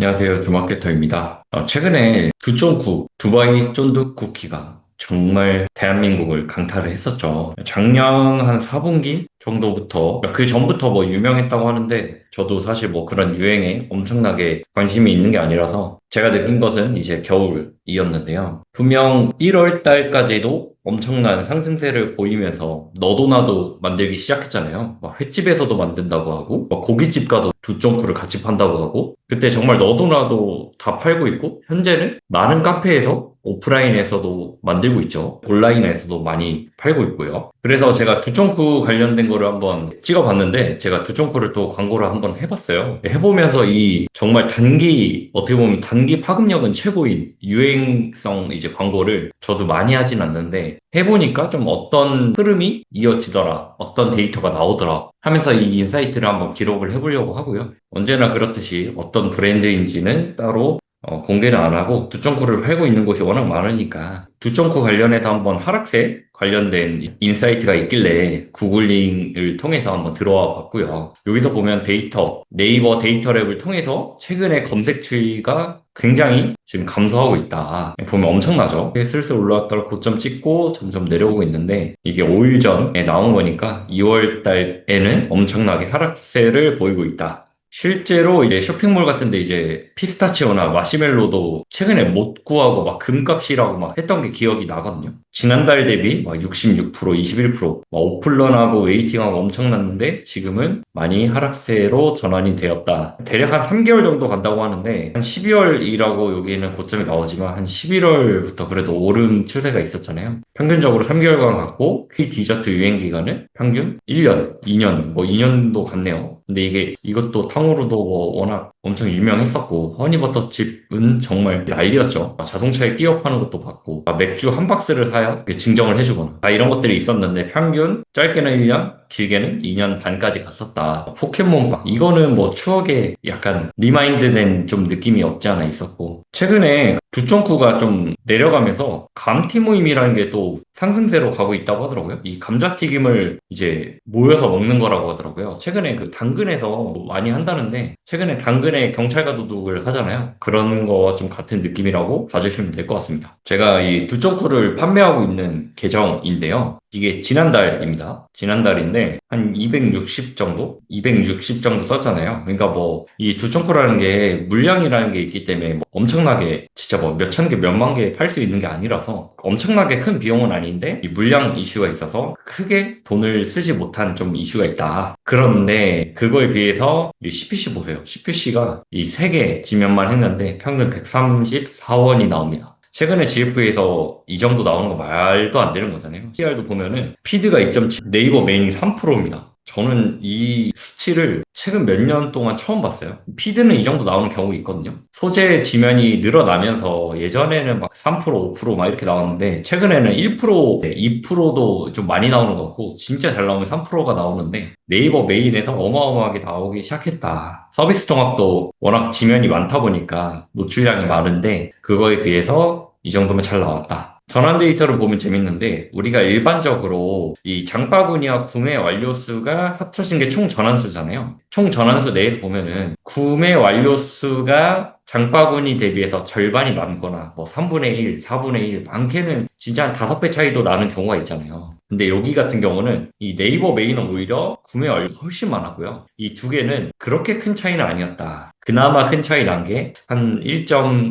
안녕하세요. 주마케터입니다. 최근에 두쫑쿠, 두바이 쫀득 쿠키가 정말 대한민국을 강타를 했었죠. 작년 한 4분기 정도부터, 그 전부터 뭐 유명했다고 하는데, 저도 사실 뭐 그런 유행에 엄청나게 관심이 있는 게 아니라서, 제가 느낀 것은 이제 겨울이었는데요. 분명 1월 달까지도 엄청난 상승세를 보이면서 너도 나도 만들기 시작했잖아요. 막 횟집에서도 만든다고 하고, 막 고깃집 가도 두쫑쿠를 같이 판다고 하고, 그때 정말 너도 나도 다 팔고 있고, 현재는 많은 카페에서 오프라인에서도 만들고 있죠. 온라인에서도 많이 팔고 있고요. 그래서 제가 두쫑쿠 관련된 거를 한번 찍어봤는데, 제가 두쫑쿠를 또 광고를 한번 해봤어요. 해보면서 이 정말 어떻게 보면 단기 파급력은 최고인 유행성 이제 광고를 저도 많이 하진 않는데, 해보니까 좀 어떤 흐름이 이어지더라, 어떤 데이터가 나오더라 하면서 이 인사이트를 한번 기록을 해보려고 하고요. 언제나 그렇듯이 어떤 브랜드인지는 따로 공개는 안 하고 두점쿠를 팔고 있는 곳이 워낙 많으니까 두점쿠 관련해서 한번 하락세 관련된 인사이트가 있길래 구글링을 통해서 한번 들어와 봤고요. 여기서 보면 네이버 데이터랩을 통해서 최근에 검색 추이가 굉장히 지금 감소하고 있다. 보면 엄청나죠? 슬슬 올라왔다가 고점 찍고 점점 내려오고 있는데 이게 5일 전에 나온 거니까 2월 달에는 엄청나게 하락세를 보이고 있다. 실제로 이제 쇼핑몰 같은데 이제 피스타치오나 마시멜로도 최근에 못 구하고 막 금값이라고 막 했던 게 기억이 나거든요. 지난달 대비 막 66%, 21%, 막 오플런하고 웨이팅하고 엄청났는데 지금은 많이 하락세로 전환이 되었다. 대략 한 3개월 정도 간다고 하는데 한 12월이라고 여기에는 고점이 나오지만 한 11월부터 그래도 오름 추세가 있었잖아요. 평균적으로 3개월간 갔고 이 디저트 유행 기간은 평균 1년, 2년, 뭐 2년도 갔네요. 근데 이것도 탕후루도 뭐 워낙 엄청 유명했었고, 허니버터칩은 정말 난리였죠. 자동차에 끼워 파는 것도 봤고, 맥주 한 박스를 사요? 증정을 해주거나. 이런 것들이 있었는데, 평균 짧게는 1년, 길게는 2년 반까지 갔었다. 포켓몬빵. 이거는 뭐 추억에 약간 리마인드된 좀 느낌이 없지 않아 있었고, 최근에 두점쿠가 좀 내려가면서 감티 모임이라는 게 또 상승세로 가고 있다고 하더라고요. 이 감자튀김을 이제 모여서 먹는 거라고 하더라고요. 최근에 그 당근에서 많이 한다는데, 최근에 당근에 경찰과 도둑을 하잖아요. 그런 거와 좀 같은 느낌이라고 봐주시면 될 것 같습니다. 제가 이 두점쿠를 판매하고 있는 계정인데요. 이게 지난달입니다. 지난달인데 한 260 정도? 260 정도 썼잖아요. 그러니까 뭐 이 두점쿠라는 게 물량이라는 게 있기 때문에 뭐 엄청나게 진짜 뭐 몇천 개, 몇만 개 팔 수 있는 게 아니라서 엄청나게 큰 비용은 아닌데 이 물량 이슈가 있어서 크게 돈을 쓰지 못한 좀 이슈가 있다. 그런데 그거에 비해서 이 CPC 보세요. CPC가 이 3개 지면만 했는데 평균 134원이 나옵니다. 최근에 GF에서 이 정도 나오는 거 말도 안 되는 거잖아요. CR도 보면은 피드가 2.7, 네이버 메인이 3%입니다. 저는 이 수치를 최근 몇 년 동안 처음 봤어요. 피드는 이 정도 나오는 경우 있거든요. 소재 지면이 늘어나면서 예전에는 막 3%, 5%막 이렇게 나왔는데 최근에는 1%, 2%도 좀 많이 나오는 것 같고 진짜 잘 나오면 3%가 나오는데 네이버 메인에서 어마어마하게 나오기 시작했다. 서비스 통합도 워낙 지면이 많다 보니까 노출량이 많은데 그거에 비해서 이 정도면 잘 나왔다. 전환 데이터를 보면 재밌는데 우리가 일반적으로 이 장바구니와 구매 완료 수가 합쳐진 게 총 전환수잖아요. 총 전환수 내에서 보면은 구매 완료 수가 장바구니 대비해서 절반이 남거나 뭐 3분의 1, 4분의 1, 많게는 진짜 한 5배 차이도 나는 경우가 있잖아요. 근데 여기 같은 경우는 이 네이버 메인은 오히려 구매 완료가 훨씬 많았고요. 이 두 개는 그렇게 큰 차이는 아니었다. 그나마 큰 차이 난 게 한 1점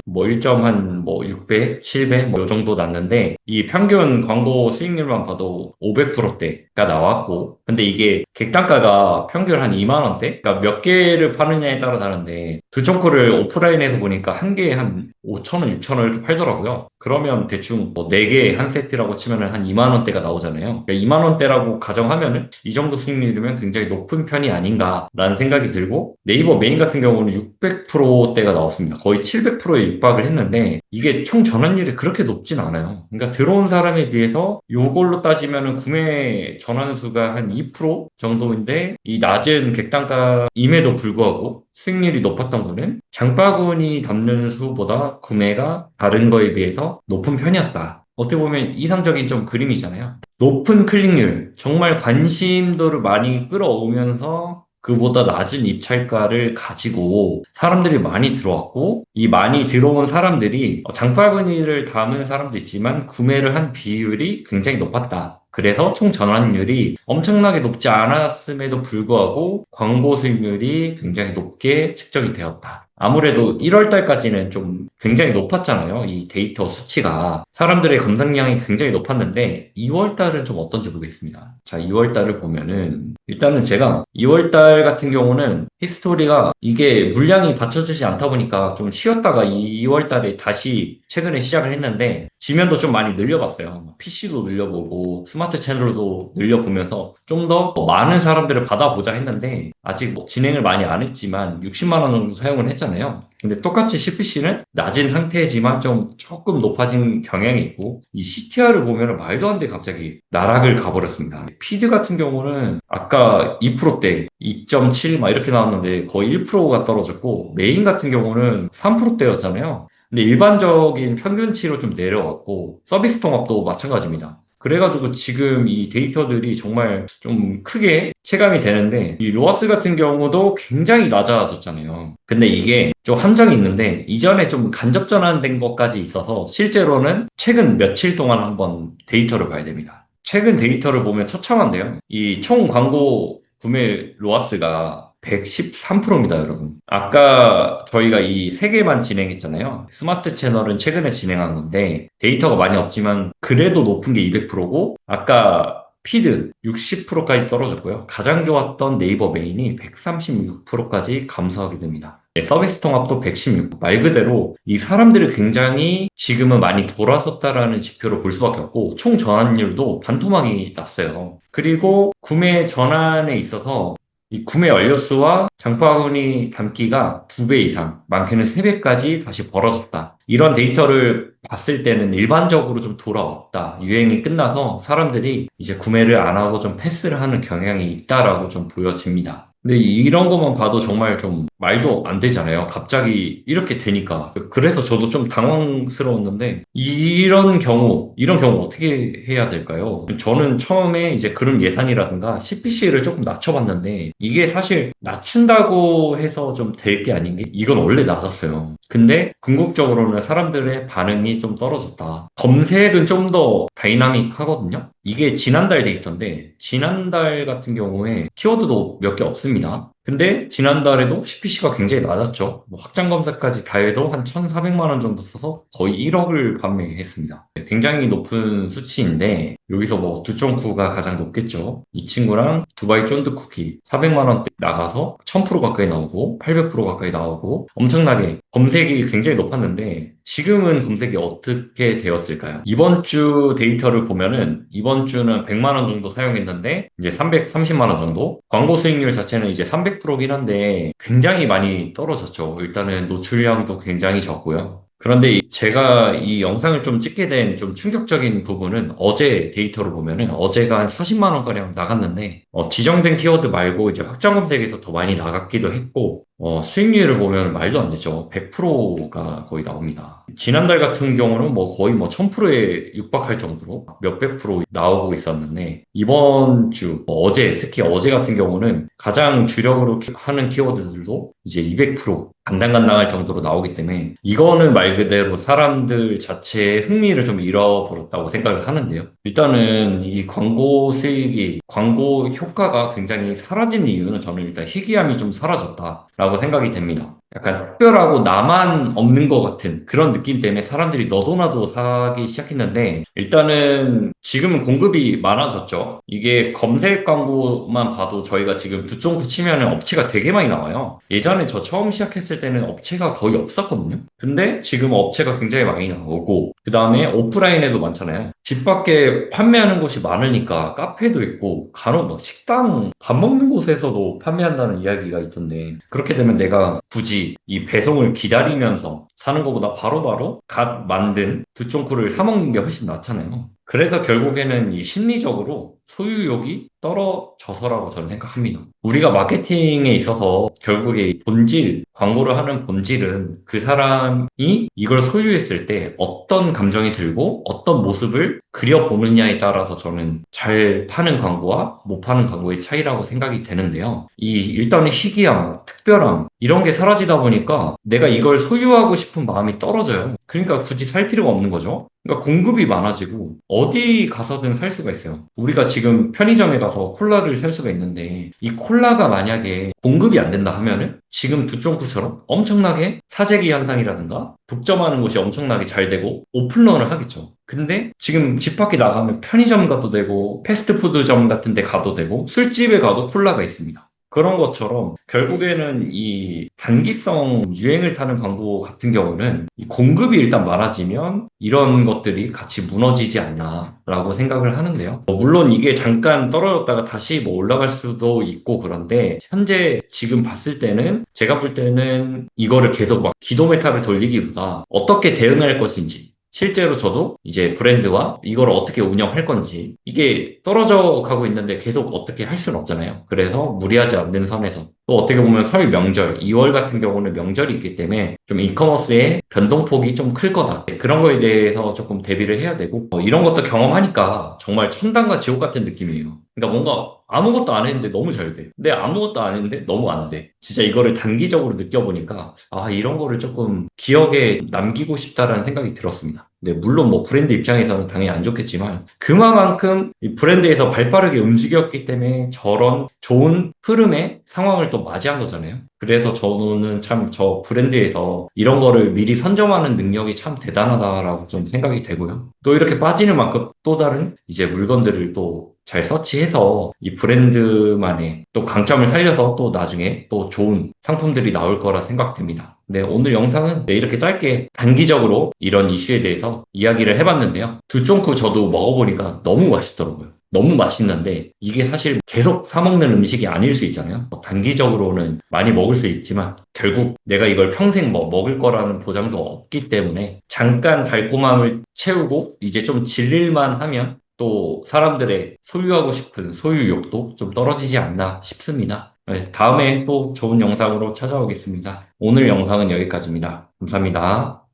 한 뭐 6배, 7배 뭐 요 정도 났는데 이 평균 광고 수익률만 봐도 500%대가 나왔고 근데 이게 객단가가 평균 한 2만 원대? 그러니까 몇 개를 파느냐에 따라 다른데 두총쿠를 오프라인에서 보니까 한 개에 한 5천 원, 6천 원 이렇게 팔더라고요. 그러면 대충 뭐 4개 한 세트라고 치면은 한 2만 원대가 나오잖아요. 그러니까 2만 원대라고 가정하면은 이 정도 수익률이면 굉장히 높은 편이 아닌가라는 생각이 들고 네이버 메인 같은 경우는 600%대가 나왔습니다. 거의 700%에 육박을 했는데 이게 총 전환율이 그렇게 높진 않아요. 그러니까 들어온 사람에 비해서 요걸로 따지면은 구매 전환수가 한 2% 정도인데 이 낮은 객단가임에도 불구하고 수익률이 높았던 거는 장바구니 담는 수보다 구매가 다른 거에 비해서 높은 편이었다. 어떻게 보면 이상적인 좀 그림이잖아요. 높은 클릭률, 정말 관심도를 많이 끌어오면서 그보다 낮은 입찰가를 가지고 사람들이 많이 들어왔고, 이 많이 들어온 사람들이 장바구니를 담은 사람도 있지만 구매를 한 비율이 굉장히 높았다. 그래서 총 전환율이 엄청나게 높지 않았음에도 불구하고 광고 수익률이 굉장히 높게 측정이 되었다. 아무래도 1월 달까지는 좀 굉장히 높았잖아요. 이 데이터 수치가. 사람들의 검색량이 굉장히 높았는데 2월 달은 좀 어떤지 보겠습니다. 자, 2월 달을 보면은 일단은 제가 2월 달 같은 경우는 히스토리가 이게 물량이 받쳐주지 않다 보니까 좀 쉬었다가 2월 달에 다시 최근에 시작을 했는데 지면도 좀 많이 늘려봤어요. PC도 늘려보고 스마트 채널도 늘려보면서 좀 더 많은 사람들을 받아보자 했는데 아직 진행을 많이 안 했지만 60만 원 정도 사용을 했잖아요. 근데 똑같이 CPC는 낮은 상태지만 좀 조금 높아진 경향이 있고 이 CTR을 보면 말도 안 돼 갑자기 나락을 가버렸습니다. 피드 같은 경우는 아까 2%대 2.7 막 이렇게 나왔는데 거의 1%가 떨어졌고 메인 같은 경우는 3%대였잖아요. 근데 일반적인 평균치로 좀 내려왔고 서비스 통합도 마찬가지입니다. 그래가지고 지금 이 데이터들이 정말 좀 크게 체감이 되는데 이 로아스 같은 경우도 굉장히 낮아졌잖아요. 근데 이게 좀 함정이 있는데 이전에 좀 간접 전환된 것까지 있어서 실제로는 최근 며칠 동안 한번 데이터를 봐야 됩니다. 최근 데이터를 보면 처참한데요. 이 총 광고 구매 로아스가 113%입니다, 여러분. 아까 저희가 이 세 개만 진행했잖아요. 스마트 채널은 최근에 진행한 건데 데이터가 많이 없지만 그래도 높은 게 200%고 아까 피드 60%까지 떨어졌고요. 가장 좋았던 네이버 메인이 136%까지 감소하게 됩니다. 네, 서비스 통합도 116. 말 그대로 이 사람들이 굉장히 지금은 많이 돌아섰다라는 지표를 볼 수밖에 없고 총 전환율도 반토막이 났어요. 그리고 구매 전환에 있어서 이 구매 완료수와 장바구니 담기가 2배 이상, 많게는 3배까지 다시 벌어졌다. 이런 데이터를 봤을 때는 일반적으로 좀 돌아왔다. 유행이 끝나서 사람들이 이제 구매를 안 하고 좀 패스를 하는 경향이 있다라고 좀 보여집니다. 근데 이런 것만 봐도 정말 좀 말도 안 되잖아요. 갑자기 이렇게 되니까. 그래서 저도 좀 당황스러웠는데, 이런 경우 어떻게 해야 될까요? 저는 처음에 이제 그런 예산이라든가 CPC를 조금 낮춰봤는데, 이게 사실 낮춘다고 해서 좀 될 게 아닌 게, 이건 원래 낮았어요. 근데 궁극적으로는 사람들의 반응이 좀 떨어졌다. 검색은 좀 더 다이나믹하거든요. 이게 지난달 데이터인데 지난달 같은 경우에 키워드도 몇 개 없습니다. 근데 지난달에도 CPC가 굉장히 낮았죠. 뭐 확장 검색까지 다 해도 한 1,400만 원 정도 써서 거의 1억을 판매했습니다. 굉장히 높은 수치인데 여기서 뭐 2.9가 가장 높겠죠. 이 친구랑 두바이 쫀득 쿠키 400만 원대 나가서 1000% 가까이 나오고 800% 가까이 나오고 엄청나게 검색이 굉장히 높았는데 지금은 검색이 어떻게 되었을까요? 이번 주 데이터를 보면은 이번 주는 100만 원 정도 사용했는데 이제 330만 원 정도 광고 수익률 자체는 이제 300%긴 한데 굉장히 많이 떨어졌죠. 일단은 노출량도 굉장히 적고요. 그런데 제가 이 영상을 좀 찍게 된 좀 충격적인 부분은 어제 데이터를 보면은 어제가 한 40만 원가량 나갔는데 지정된 키워드 말고 이제 확장 검색에서 더 많이 나갔기도 했고 수익률을 보면 말도 안 되죠. 100%가 거의 나옵니다. 지난달 같은 경우는 뭐 거의 뭐 1000%에 육박할 정도로 몇백 프로 나오고 있었는데 이번 주 어제 특히 어제 같은 경우는 가장 주력으로 하는 키워드들도 이제 200% 간당간당할 정도로 나오기 때문에 이거는 말 그대로 사람들 자체의 흥미를 좀 잃어버렸다고 생각을 하는데요. 일단은 이 광고 수익이 광고 효과가 굉장히 사라진 이유는 저는 일단 희귀함이 좀 사라졌다라고 생각이 됩니다. 약간 특별하고 나만 없는 것 같은 그런 느낌 때문에 사람들이 너도나도 사기 시작했는데 일단은 지금은 공급이 많아졌죠. 이게 검색 광고만 봐도 저희가 지금 두 쫑구 치면은 업체가 되게 많이 나와요. 예전에 저 처음 시작했을 때는 업체가 거의 없었거든요. 근데 지금 업체가 굉장히 많이 나오고 그 다음에 오프라인에도 많잖아요. 집 밖에 판매하는 곳이 많으니까 카페도 있고 간혹 막 식당 밥 먹는 곳에서도 판매한다는 이야기가 있던데 그렇게 되면 내가 굳이 이 배송을 기다리면서 사는 것보다 바로바로 갓 만든 두쫑쿠를 사 먹는 게 훨씬 낫잖아요. 그래서 결국에는 이 심리적으로 소유욕이 떨어져서라고 저는 생각합니다. 우리가 마케팅에 있어서 결국에 본질, 광고를 하는 본질은 그 사람이 이걸 소유했을 때 어떤 감정이 들고 어떤 모습을 그려보느냐에 따라서 저는 잘 파는 광고와 못 파는 광고의 차이라고 생각이 되는데요. 일단은 희귀함, 특별함, 이런 게 사라지다 보니까 내가 이걸 소유하고 싶은 마음이 떨어져요. 그러니까 굳이 살 필요가 없는 거죠. 그러니까 공급이 많아지고 어디 가서든 살 수가 있어요. 우리가 지금 편의점에 가서 콜라를 살 수가 있는데 이 콜라가 만약에 공급이 안 된다 하면은 지금 두쫑쿠처럼 엄청나게 사재기 현상이라든가 독점하는 곳이 엄청나게 잘 되고 오픈런을 하겠죠. 근데 지금 집 밖에 나가면 편의점 가도 되고 패스트푸드점 같은 데 가도 되고 술집에 가도 콜라가 있습니다. 그런 것처럼 결국에는 이 단기성 유행을 타는 광고 같은 경우는 이 공급이 일단 많아지면 이런 것들이 같이 무너지지 않나라고 생각을 하는데요. 물론 이게 잠깐 떨어졌다가 다시 뭐 올라갈 수도 있고 그런데 현재 지금 봤을 때는 제가 볼 때는 이거를 계속 막 기도 메타를 돌리기보다 어떻게 대응할 것인지 실제로 저도 이제 브랜드와 이걸 어떻게 운영할 건지 이게 떨어져 가고 있는데 계속 어떻게 할 수는 없잖아요. 그래서 무리하지 않는 선에서 또 어떻게 보면 설 명절 2월 같은 경우는 명절이 있기 때문에 좀 이커머스의 변동폭이 좀 클 거다. 그런 거에 대해서 조금 대비를 해야 되고 이런 것도 경험하니까 정말 천당과 지옥 같은 느낌이에요. 그러니까 뭔가 아무것도 안 했는데 너무 잘 돼. 근데 아무것도 안 했는데 너무 안 돼. 진짜 이거를 단기적으로 느껴보니까 아 이런 거를 조금 기억에 남기고 싶다라는 생각이 들었습니다. 네, 물론 뭐 브랜드 입장에서는 당연히 안 좋겠지만 그만큼 이 브랜드에서 발빠르게 움직였기 때문에 저런 좋은 흐름의 상황을 또 맞이한 거잖아요. 그래서 저는 참 저 브랜드에서 이런 거를 미리 선점하는 능력이 참 대단하다라고 좀 생각이 되고요. 또 이렇게 빠지는 만큼 또 다른 이제 물건들을 또 잘 서치해서 이 브랜드만의 또 강점을 살려서 또 나중에 또 좋은 상품들이 나올 거라 생각됩니다. 네, 오늘 영상은 네, 이렇게 짧게 단기적으로 이런 이슈에 대해서 이야기를 해봤는데요. 두쫑쿠 저도 먹어보니까 너무 맛있더라고요. 너무 맛있는데 이게 사실 계속 사 먹는 음식이 아닐 수 있잖아요. 단기적으로는 많이 먹을 수 있지만 결국 내가 이걸 평생 먹을 거라는 보장도 없기 때문에 잠깐 달콤함을 채우고 이제 좀 질릴만 하면 또 사람들의 소유하고 싶은 소유욕도 좀 떨어지지 않나 싶습니다. 네, 다음에 또 좋은 영상으로 찾아오겠습니다. 오늘 영상은 여기까지입니다. 감사합니다.